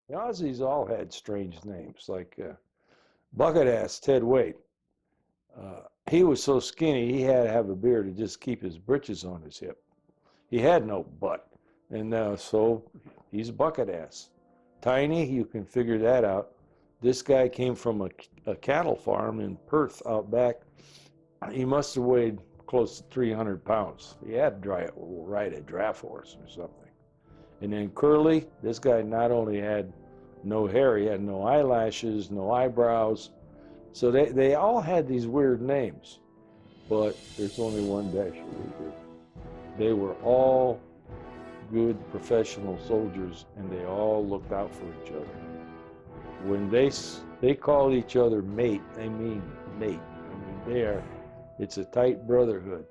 The Aussies all had strange names, like Bucket Ass Ted Wade. He was so skinny he had to have a beard to just keep his britches on his hip. He had no butt, and so he's Bucket Ass. Tiny, you can figure that out. This guy came from a cattle farm in Perth out back. He must have weighed close to 300 pounds. He had to ride a draft horse or something. And then Curly, this guy not only had no hair, he had no eyelashes, no eyebrows. So they all had these weird names, but there's only one Dasher. They were all good professional soldiers, and they all looked out for each other. When they call each other mate, they mean mate. I mean, it's a tight brotherhood.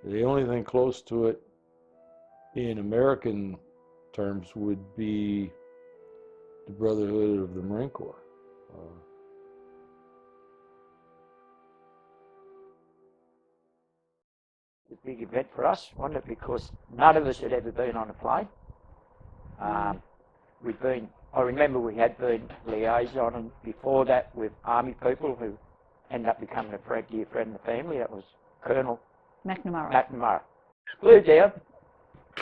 The only thing close to it in American terms would be the brotherhood of the Marine Corps. A big event for us, wasn't it? Because none of us had ever been on a plane. I remember we had been liaison before that with Army people who ended up becoming a dear friend of the family. That was Colonel McNamara. Flew down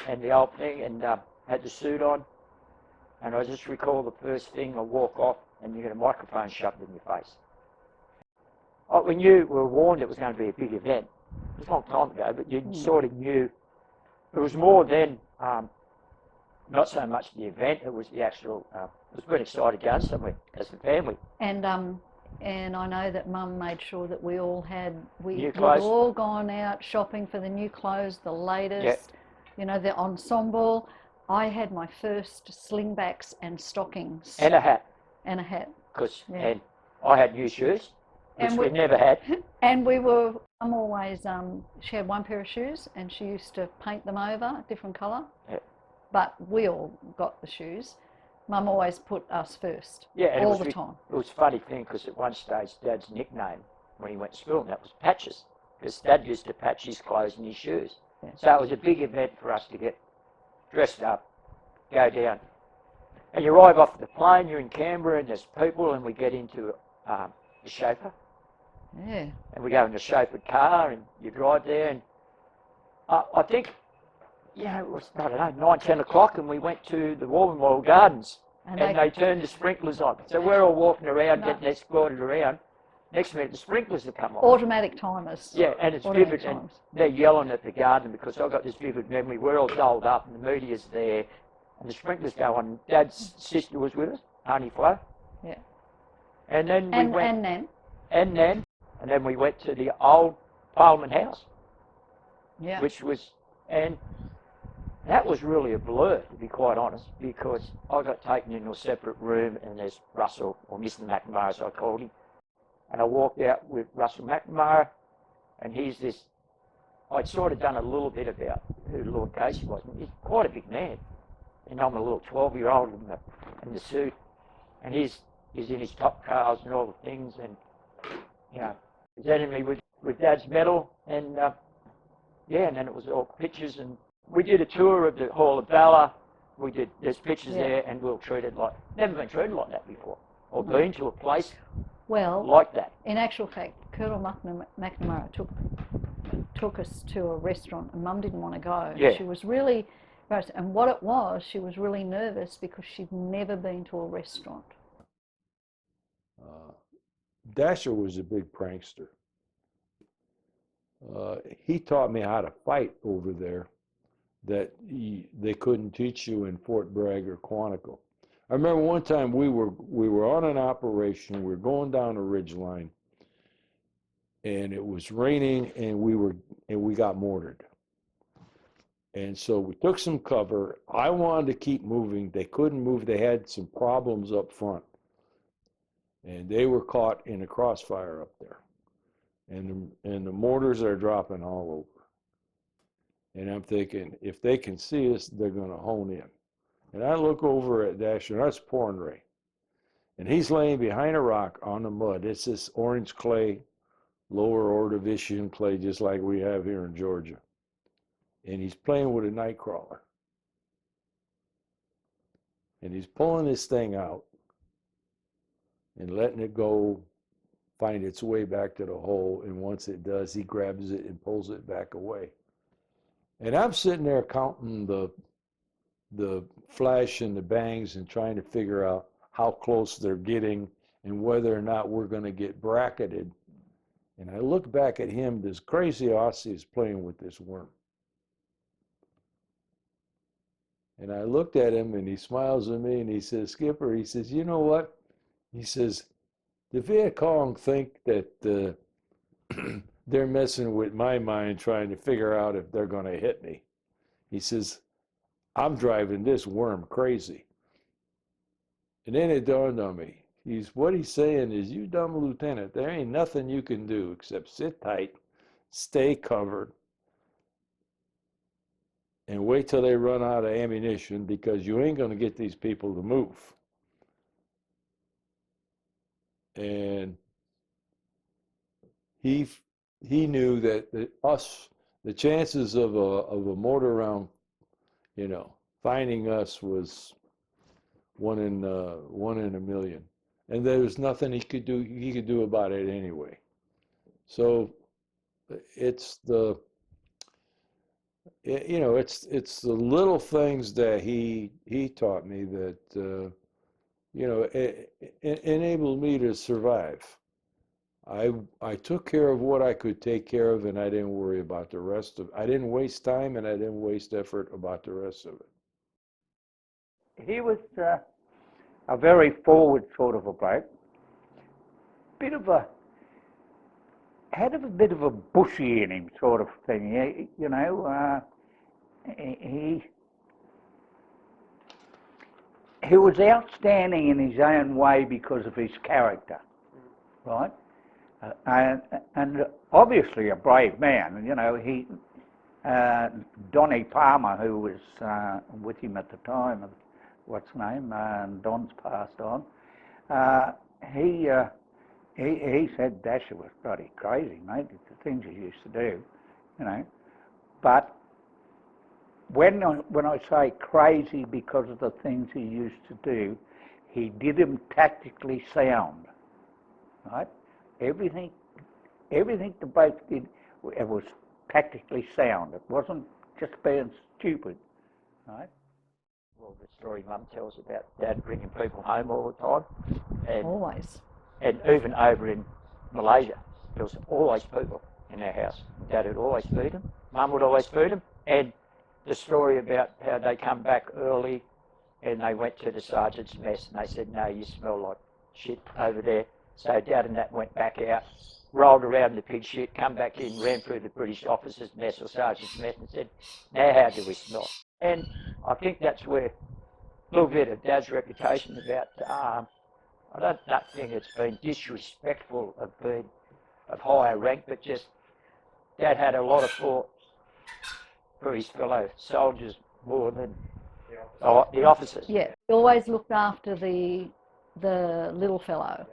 and the old thing and had the suit on. And I just recall the first thing, I walk off and you get a microphone shoved in your face. We knew, we were warned it was going to be a big event. It was a long time ago, but you sort of knew. It was more than, not so much the event, it was the actual, it was pretty excited going somewhere as a family. And I know that Mum made sure that we all had, we'd all gone out shopping for the new clothes, the latest, you know, the ensemble. I had my first slingbacks and stockings. And a hat. And a hat. And I had new shoes, which we never had. And we were, Mum always, she had one pair of shoes and she used to paint them over a different colour. Yeah. But we all got the shoes. Mum always put us first, all the time. It was a funny thing because at one stage Dad's nickname when he went to school, and that was Patches, because Dad used to patch his clothes and his shoes. Yeah. So it was a big event for us to get dressed up, go down. And you arrive off the plane, you're in Canberra and there's people, and we get into the chauffeur. Yeah. And we go in the chauffeured car and you drive there, and I think, you know, it was, I don't know, 9, 10 o'clock, and we went to the War Gardens, and they turned the sprinklers on. So we're all walking around, getting escorted around. Next minute, the sprinklers have come on. Automatic timers. Yeah, and it's vivid, and they're yelling at the garden because I've got this vivid memory. We're all doled up, and the media's there, and the sprinklers go on. Dad's sister was with us, Auntie Flo. Yeah. And then we went... And Nan. And Nan. And then we went to the old Parliament House. Yeah. Which was... And that was really a blur, to be quite honest, because I got taken into a separate room, and there's Russell, or Mr. McNamara as I called him. And I walked out with Russell McNamara, and he's this, I'd sort of done a little bit about who Lord Casey was. He's quite a big man, and I'm a little 12-year-old in the suit, and he's in his top cars and all the things, and, you know, presented me with Dad's medal, and, and then it was all pictures, and we did a tour of the Hall of Valour. There's pictures there, and we were treated like, never been treated like that before, or been to a place like that. In actual fact, Colonel McNamara took us to a restaurant, and Mum didn't want to go. Yeah. She was really, and what it was, she was really nervous because she'd never been to a restaurant. Dasher was a big prankster. He taught me how to fight over there that they couldn't teach you in Fort Bragg or Quantico. I remember one time we were on an operation, we were going down a ridge line, and it was raining, and we got mortared. And so we took some cover. I wanted to keep moving. They couldn't move. They had some problems up front, and they were caught in a crossfire up there. And the mortars are dropping all over. And I'm thinking, if they can see us, they're going to hone in. And I look over at Dasher, and that's pouring rain. And he's laying behind a rock on the mud. It's this orange clay, lower Ordovician clay, just like we have here in Georgia. And he's playing with a night crawler. and he's pulling this thing out and letting it go, find its way back to the hole, and once it does, he grabs it and pulls it back away. And I'm sitting there counting the flash and the bangs and trying to figure out how close they're getting and whether or not we're going to get bracketed. And I look back at him, this crazy Aussie is playing with this worm. And I looked at him and he smiles at me and he says, Skipper, he says, you know what? He says, the Viet Cong think that they're messing with my mind trying to figure out if they're going to hit me. He says, I'm driving this worm crazy. And then it dawned on me. What he's saying is, you dumb lieutenant, there ain't nothing you can do except sit tight, stay covered, and wait till they run out of ammunition, because you ain't going to get these people to move. And he knew that the chances of a mortar round, finding us was one in a million, and there was nothing he could do about it anyway. So it's the little things that he taught me that enabled me to survive. I took care of what I could take care of, and I didn't worry about the rest of it. I didn't waste time, and I didn't waste effort about the rest of it. He was a very forward sort of a bloke. Had a bit of a bushy in him sort of thing. He was outstanding in his own way because of his character, right? And obviously a brave man. Donnie Palmer, who was with him at the time, what's his name, Don's passed on, he said Dasher was bloody crazy, mate, the things he used to do, But when I say crazy because of the things he used to do, he did them tactically sound, right? Everything the bloke did, it was tactically sound. It wasn't just being stupid, right? Well, the story Mum tells about Dad bringing people home all the time. And, Always. And even over in Malaysia, there was always people in our house. Dad would always feed them. Mum would always feed them. And the story about how they come back early and they went to the sergeant's mess and they said, no, you smell like shit over there. So Dad and that went back out, rolled around the pig shit, come back in, ran through the British officer's mess or sergeant's mess and said, now how do we smell? And I think that's where a little bit of Dad's reputation about, I don't think it's been disrespectful of higher rank, but just Dad had a lot of thought for his fellow soldiers more than the officers. Yeah, he always looked after the little fellow.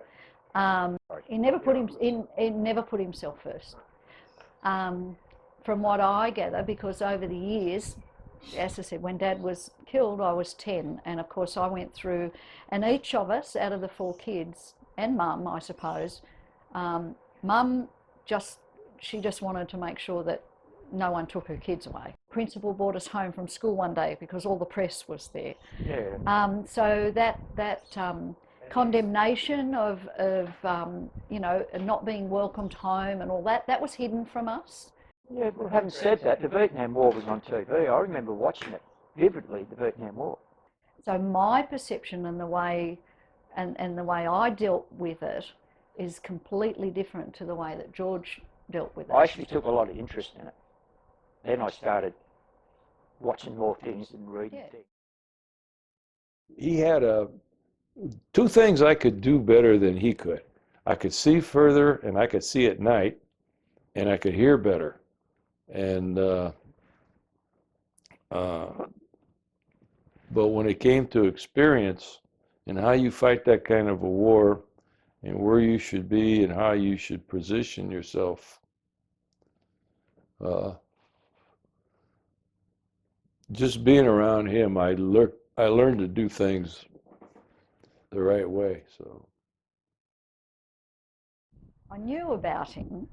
He never put himself first. From what I gather, because over the years, as I said, when Dad was killed, I was 10, and of course I went through, and each of us, out of the 4 kids, and Mum, I suppose, Mum she just wanted to make sure that no one took her kids away. Principal brought us home from school one day because all the press was there. Yeah. So that condemnation of not being welcomed home and all that was hidden from us. Yeah, well, having said that, the Vietnam War was on TV. I remember watching it vividly, the Vietnam War. So my perception and the way I dealt with it is completely different to the way that George dealt with it. I actually took a lot of interest in it. Then I started watching more things and reading things. He had 2 things I could do better than he could. I could see further, and I could see at night, and I could hear better. And but when it came to experience and how you fight that kind of a war and where you should be and how you should position yourself, just being around him, I learned to do things the right way. So I knew about him,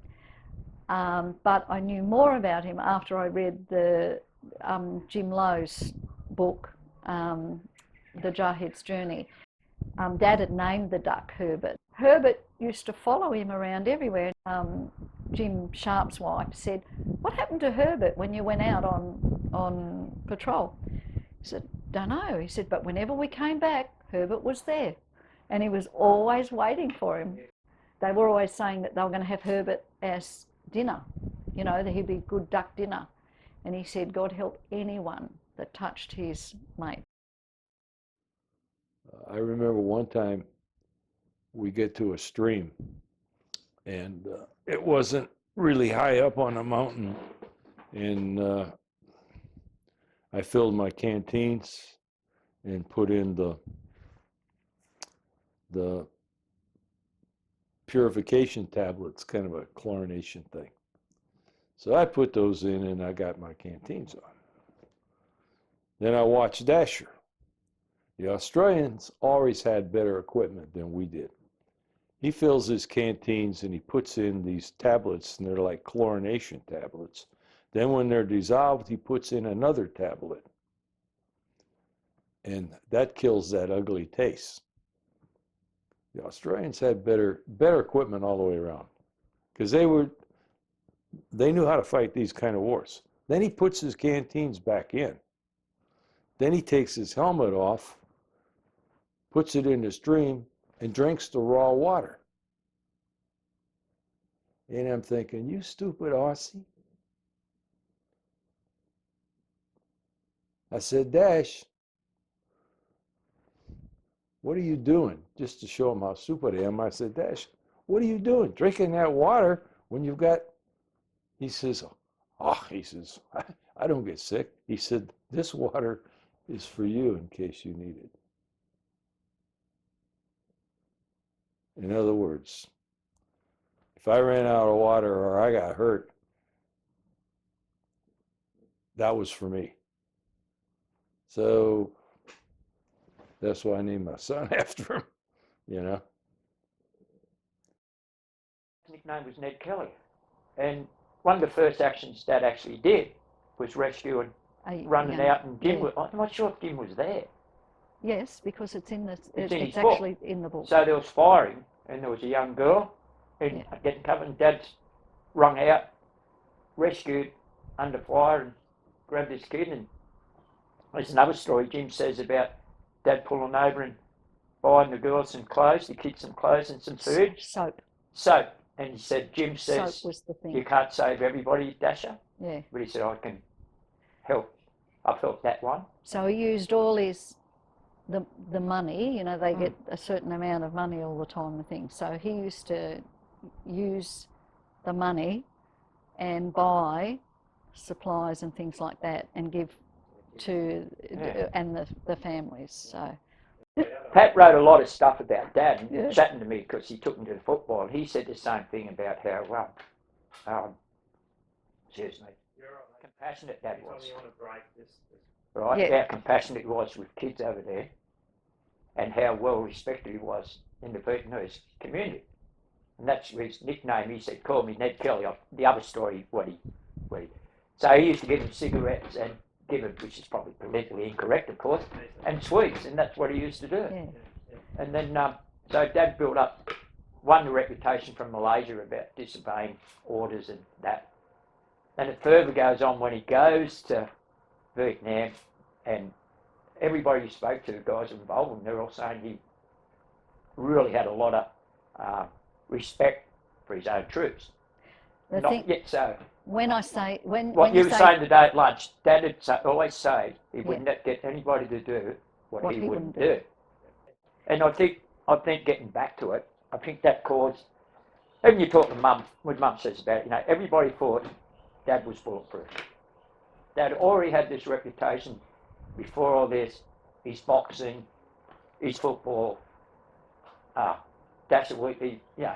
but I knew more about him after I read the Jim Lowe's book, The Jarhead's Journey. Dad had named the duck Herbert. Herbert used to follow him around everywhere. Jim Sharp's wife said, "What happened to Herbert when you went out on patrol?" He said, "Don't know." He said, "But whenever we came back, Herbert was there, and he was always waiting for him." They were always saying that they were going to have Herbert as dinner, you know, that he'd be a good duck dinner. And he said, "God help anyone that touched his mate." I remember one time we get to a stream, and it wasn't really high up on a mountain, and I filled my canteens and put in the purification tablets, kind of a chlorination thing. So I put those in and I got my canteens on. Then I watched Dasher. The Australians always had better equipment than we did. He fills his canteens and he puts in these tablets, and they're like chlorination tablets. Then when they're dissolved, he puts in another tablet. And that kills that ugly taste. The Australians had better equipment all the way around, because they knew how to fight these kind of wars. Then he puts his canteens back in. Then he takes his helmet off, puts it in the stream, and drinks the raw water. And I'm thinking, you stupid Aussie. I said, Dash, what are you doing? Just to show him how stupid I am, I said, Dash, what are you doing? Drinking that water when you've got... He says, I don't get sick. He said, this water is for you in case you need it. In other words, if I ran out of water or I got hurt, that was for me. So that's why I named my son after him, you know. His nickname was Ned Kelly. And one of the first actions Dad actually did was rescue and running out, and Jim was, I'm not sure if Jim was there. Yes, because it's it's actually in the book. So there was firing, and there was a young girl and getting covered, and Dad's rung out, rescued under fire, and grabbed this kid. And there's another story Jim says about Dad pulling over and buying the girl some clothes, the kids some clothes and some food. Soap. And he said, Jim says, soap was the thing. You can't save everybody, Dasher. Yeah. But he said, I can help. I've helped that one. So he used all the money, you know, they get a certain amount of money all the time and things. So he used to use the money and buy supplies and things like that and give to and the families. So Pat wrote a lot of stuff about Dad, and chatting to me because he took me to the football. He said the same thing about how compassionate Dad was. Right, how compassionate he was with kids over there, and how well respected he was in the Vietnamese community. And that's his nickname. He said, "Call me Ned Kelly." The other story, so he used to give him cigarettes and give him, which is probably politically incorrect, of course, and sweets, and that's what he used to do. yeah. And then, so Dad built up, won the reputation from Malaysia about disobeying orders and that. And it further goes on when he goes to Vietnam, and everybody he spoke to, the guys involved with him, they're all saying he really had a lot of respect for his own troops. Not yet so. When I say when you were saying today at lunch, Dad would always say he wouldn't get anybody to do what he wouldn't do. And I think getting back to it, I think that caused, even you talk to Mum, when Mum says about it, you know, everybody thought Dad was bulletproof. Dad already had this reputation before all this, his boxing, his football, that's what he, you know,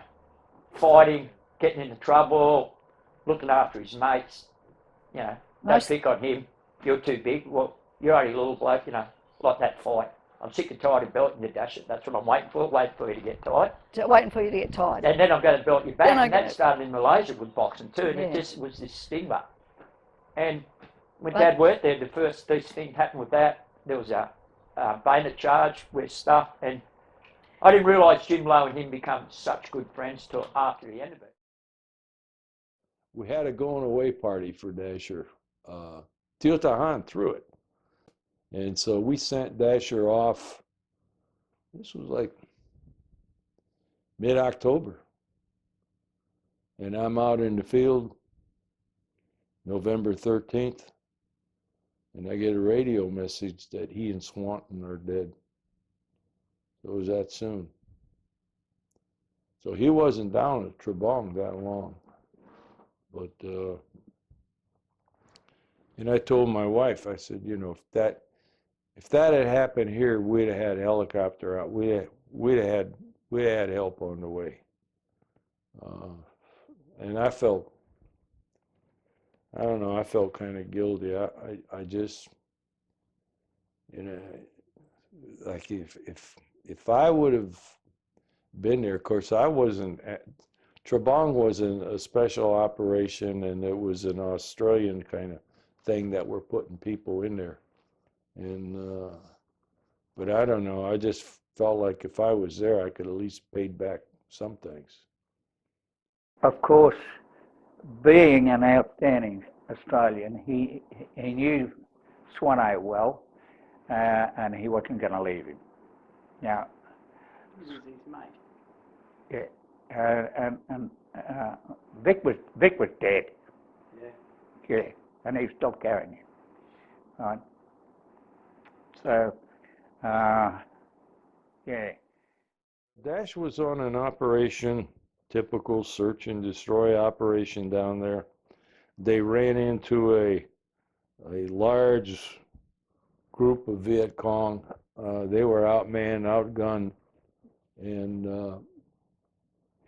fighting, getting into trouble, looking after his mates, you know, don't pick on him, you're too big, well, you're only a little bloke, you know, like that fight I'm sick and tired of belting you, Dasher. That's what I'm waiting for you to get tired. Waiting for you to get tired. And then I'm going to belt you back. Then And that started in Malaysia with boxing too. And Yeah. it just was this stigma. And when But- Dad worked there, the first these things happened with that. There was a bayonet charge with stuff. And I didn't realise Jim Lowe and him become such good friends till after the end of it. We had a going away party for Dasher. Tio Tahan threw it. And so we sent Dasher off. This was like mid-October. And I'm out in the field November 13th. And I get a radio message that he and Swanton are dead. So it was that soon. So he wasn't down at Trebong that long. But, and I told my wife, I said, you know, if that had happened here, we'd have had a helicopter out. We'd have had help on the way. And I felt kind of guilty. I just, you know, like if I would have been there, of course I wasn't. Trebong wasn't a special operation, and it was an Australian kind of thing that we're putting people in there. And but I don't know. I just felt like if I was there, I could at least paid back some things. Of course, being an outstanding Australian, he knew Swanee well, and he wasn't going to leave him. Now, This is his mate. yeah, and Vic was dead. Yeah. Yeah, and he stopped carrying him. Right. So, yeah. Dash was on an operation, typical search and destroy operation down there. They ran into a large group of Viet Cong. They were outmanned, outgunned, and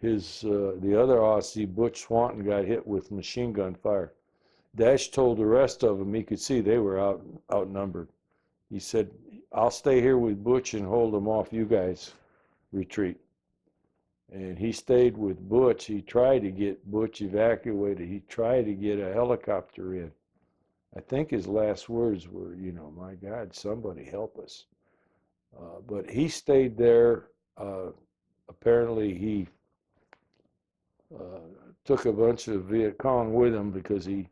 the other Aussie, Butch Swanton, got hit with machine gun fire. Dash told the rest of them he could see they were outnumbered. He said, "I'll stay here with Butch and hold them off. You guys retreat." And he stayed with Butch. He tried to get Butch evacuated. He tried to get a helicopter in. I think his last words were, you know, "My God, somebody help us." But he stayed there. Apparently he took a bunch of Viet Cong with him because he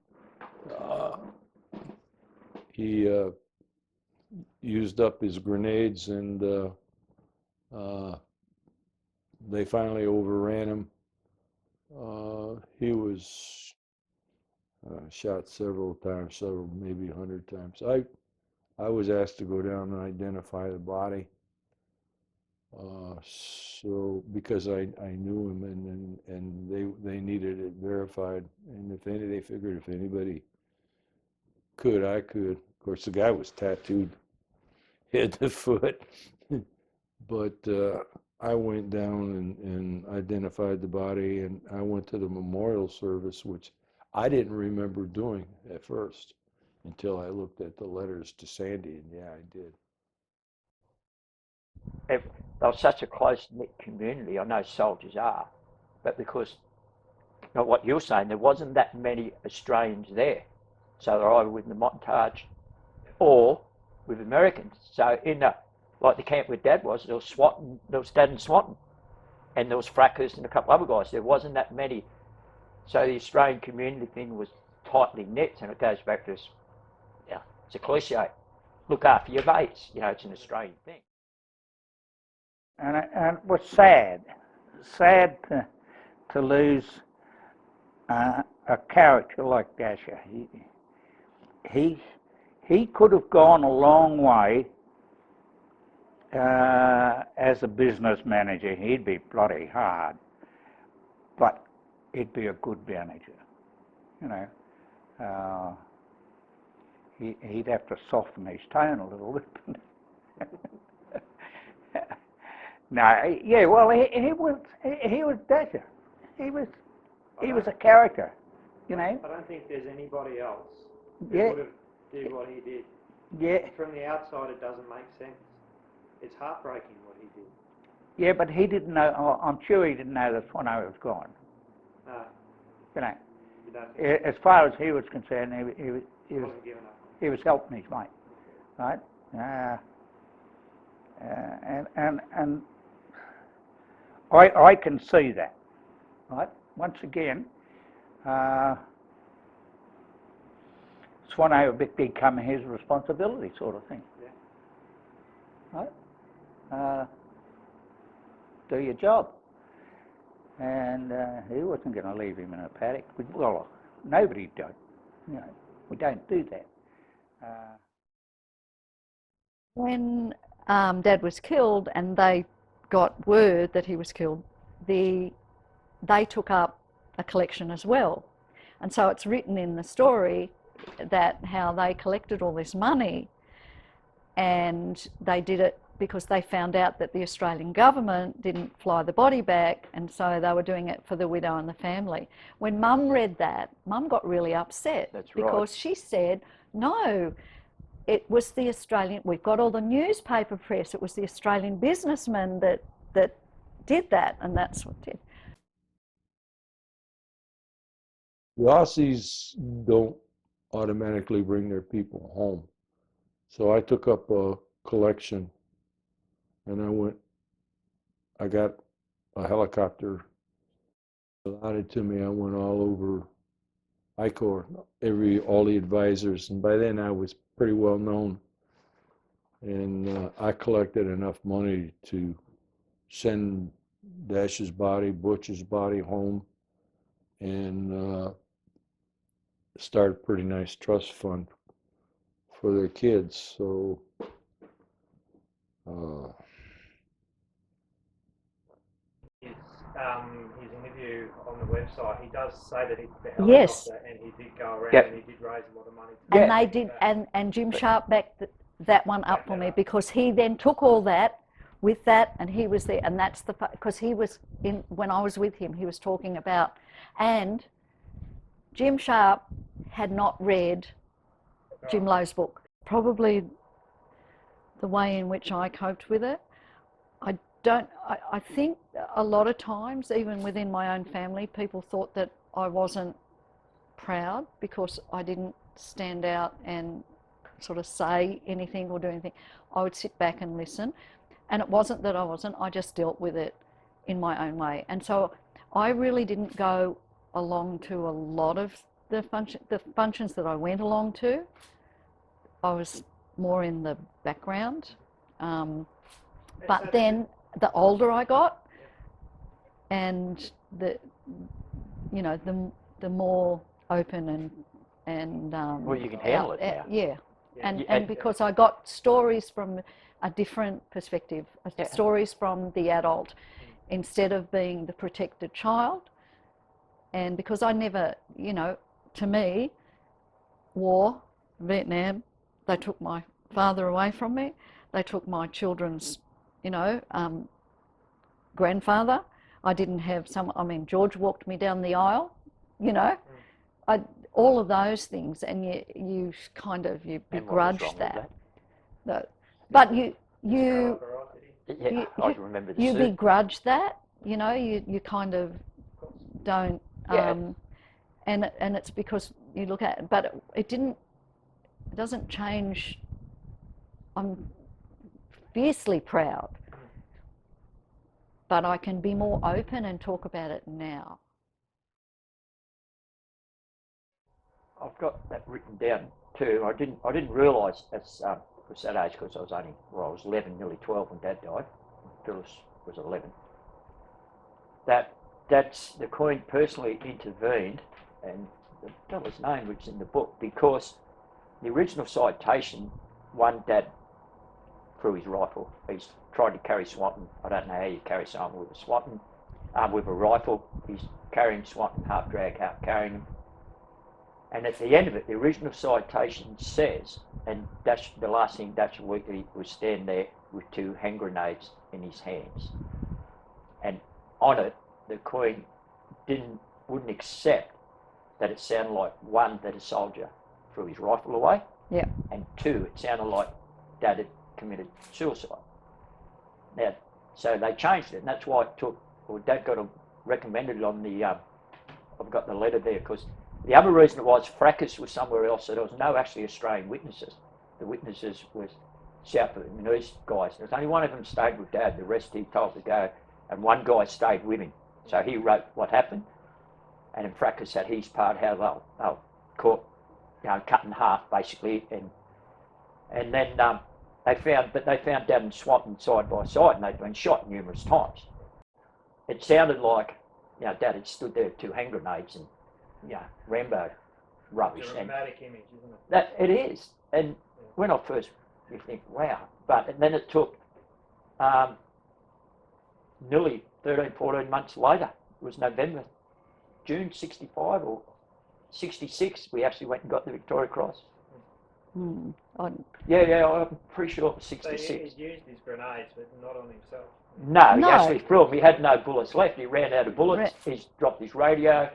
used up his grenades, and they finally overran him. He was shot several times, maybe 100 times. I was asked to go down and identify the body. So because I knew him, and they needed it verified, and they figured if anybody could, I could. Of course, the guy was tattooed head to foot, but I went down and identified the body, and I went to the memorial service, which I didn't remember doing at first until I looked at the letters to Sandy, and yeah, I did. They were such a close-knit community. I know soldiers are, but because, not what you're saying, there wasn't that many Australians there. So they're either with the Montage or with Americans. So in like the camp where Dad was, there was Dad and Swanton, and there was Frackhurst and a couple other guys. There wasn't that many. So the Australian community thing was tightly knit, and it goes back to this, it's a cliche, look after your mates. You know, it's an Australian thing. And it was sad to lose a character like Dasher. He could have gone a long way as a business manager. He'd be bloody hard, but he'd be a good manager. You know, he'd have to soften his tone a little bit. No, yeah, well, he was Dasher. He was a character, you know. I don't think there's anybody else who Yeah. would have did what he did. Yeah. From the outside, it doesn't make sense. It's heartbreaking what he did. Yeah, but he didn't know. I'm sure he didn't know that Swanee was gone. No, You know, you don't. as far as he was concerned, he Wasn't given up. he was helping his mate, right? And I can see that, right? Once again, Swanee become his responsibility, sort of thing. Yeah. Right? Do your job. And he wasn't going to leave him in a paddock. Well, nobody does. You know, we don't do that. When Dad was killed and they got word that he was killed, they took up a collection as well. And so it's written in the story that how they collected all this money, and they did it because they found out that the Australian government didn't fly the body back, and so they were doing it for the widow and the family. When Mum read that, Mum got really upset. That's right. Because she said, no, it was the Australian, we've got all the newspaper press, it was the Australian businessmen that did that, and that's what did. The Aussies don't automatically bring their people home. So I took up a collection, and I got a helicopter allotted to me. I went all over ICOR, all the advisors, and by then I was pretty well known. And I collected enough money to send Dash's body, Butch's body home, and start a pretty nice trust fund for their kids. So His interview on the website, he does say that he the Yes. helicopter and he did go around Yep. and he did raise a lot of money. And they did, and Jim Sharp backed that one up for me, because he then took all that with that, and he was there, and that's because he was in, when I was with him, he was talking about, and Jim Sharp had not read Jim Lowe's book. Probably the way in which I coped with it, I think a lot of times, even within my own family, people thought that I wasn't proud because I didn't stand out and sort of say anything or do anything. I would sit back and listen, and it wasn't that I wasn't, I just dealt with it in my own way. And so I really didn't go along to a lot of the functions that I went along to. I was more in the background, but then the older I got, and the more open and Well, you can handle it now. yeah. Yeah. And because I got stories from a different perspective, stories from the adult, instead of being the protected child. And because I never, to me, war, Vietnam, they took my father away from me, they took my children's, grandfather. I didn't have George walked me down the aisle, all of those things, and you begrudge that. But you I can remember the you suit. begrudge that, you kind of don't, and it's because you look at it, but it doesn't change. I'm fiercely proud, but I can be more open and talk about it now. I've got that written down too. I didn't realise at that age, because I was 11, nearly 12 when Dad died. Phyllis was 11. That's the Queen personally intervened, and the fellow's name was in the book, because the original citation, one Dad threw his rifle. He's tried to carry Swanton. I don't know how you carry someone with a Swanton, with a rifle. He's carrying Swanton, half drag, half carrying him. And at the end of it, the original citation says, and the last thing Dasher Wheatley was standing there with 2 hand grenades in his hands. And on it, the Queen wouldn't accept that it sounded like, one, that a soldier threw his rifle away, Yeah. and 2, it sounded like Dad had committed suicide. Now, so they changed it, and that's why it took, or Dad got recommended on the, I've got the letter there, because the other reason it was fracas was somewhere else, so there was no actually Australian witnesses. The witnesses was South Vietnamese guys. There's only one of them stayed with Dad, the rest he told to go, and one guy stayed with him. So he wrote what happened, and in fracas had his part, how they were caught, cut in half basically, and then they found Dad and Swanton side by side, and they'd been shot numerous times. It sounded like, Dad had stood there with 2 hand grenades and, Rambo rubbish. It's a dramatic image, isn't it? That it is, and when I first, you think, wow, but then it took nearly 13, 14 months later. It was November, June 65 or 66. We actually went and got the Victoria Cross. Yeah, I'm pretty sure it was 66. So he used his grenades, but not on himself. No, No. he actually threw them. He had no bullets left. He ran out of bullets. He's dropped his radio.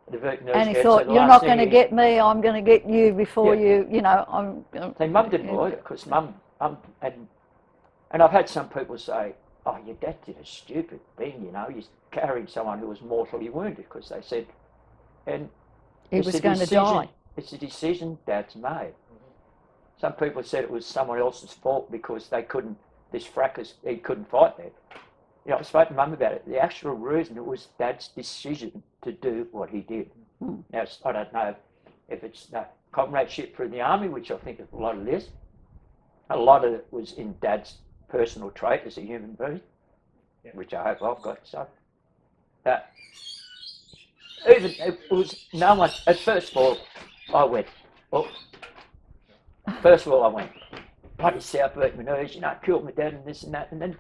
And he thought, you're not going to get me, I'm going to get you before I'm... So Mum didn't believe it, because Mum, and I've had some people say, oh, your dad did a stupid thing, he's carrying someone who was mortally wounded, because they said, and he was going to die. It's a decision Dad's made. Some people said it was someone else's fault because he couldn't fight there. I spoke to Mum about it. The actual reason, it was Dad's decision to do what he did. Now, I don't know if it's comradeship through the army, which I think a lot of it is. A lot of it was in Dad's personal trait as a human being, which I hope I've got. So, even it was no one. At first of all, I went. First of all, I went. Bloody South Vietnamese, killed my dad and this and that, and then.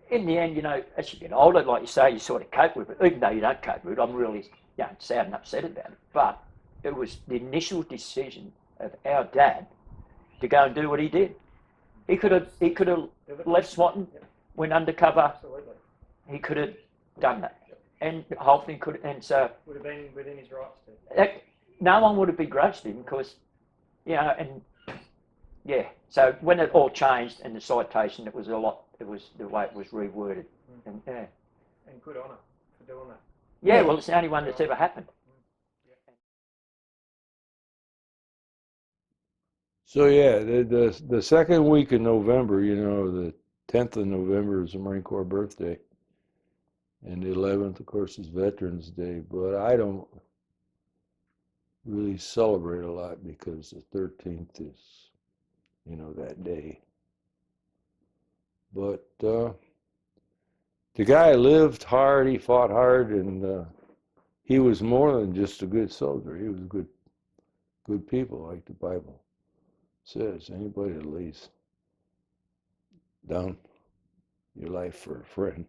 In the end, as you get older, like you say, you sort of cope with it. Even though you don't cope with it, I'm really sad and upset about it. But it was the initial decision of our dad to go and do what he did. He could have left Swanton, went undercover. Absolutely. He could have done that, and the whole thing could. And so would have been within his rights to. No one would have begrudged him because, So when it all changed and the citation, it was a lot. It was the way it was reworded, and And good on him for doing that. Yeah, well, it's the only one that's ever happened. So yeah, the second week in November, the 10th of November is the Marine Corps birthday, and the 11th, of course, is Veterans Day. But I don't really celebrate a lot because the 13th is, that day. But the guy lived hard, he fought hard, and he was more than just a good soldier. He was good people, like the Bible says. Anybody that lays down your life for a friend